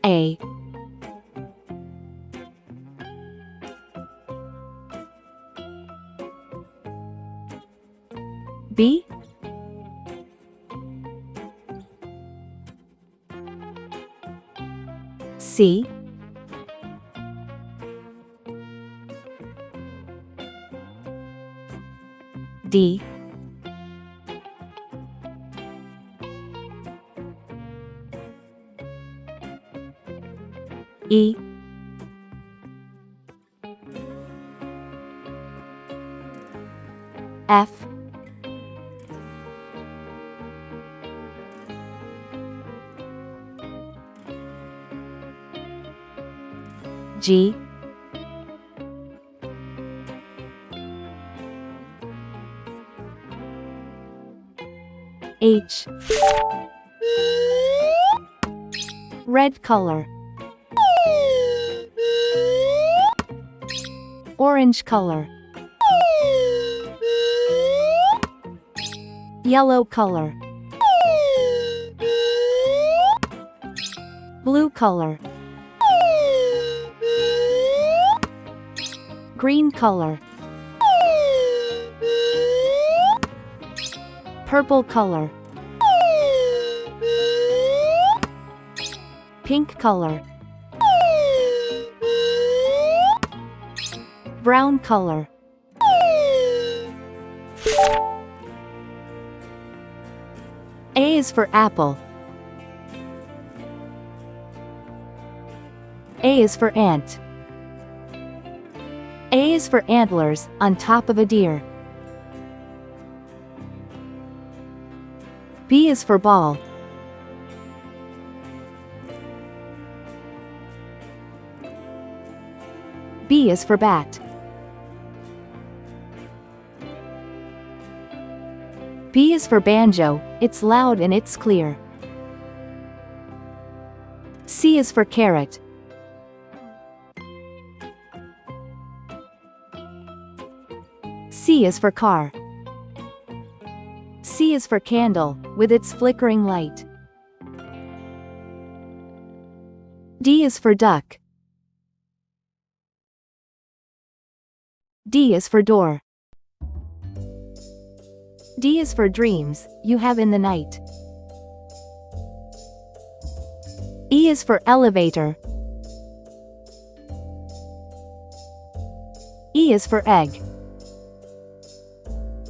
A, B, C, D, E, F, G, H. Red color. Orange color. Yellow color. Blue color. Green color. Purple color. Pink color. Brown color. A is for apple. A is for ant. A is for antlers on top of a deer. B is for ball. B is for bat. B is for banjo, it's loud and it's clear. C is for carrot. C is for car. C is for candle, with its flickering light. D is for duck. D is for door. D is for dreams, you have in the night. E is for elevator. E is for egg.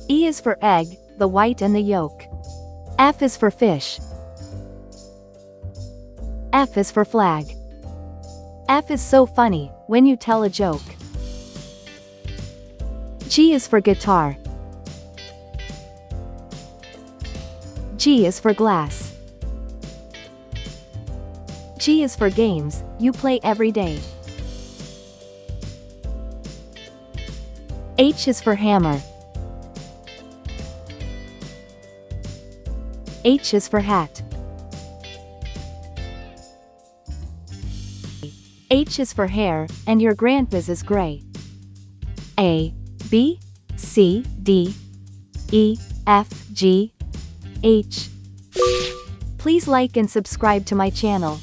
E is for egg, the white and the yolk. F is for fish. F is for flag. F is so funny, when you tell a joke. G is for guitar. G is for glass. G is for games, you play every day. H is for hammer. H is for hat. H is for hair, and your grandpa's is gray. A, B, C, D, E, F, G, H. Please like and subscribe to my channel.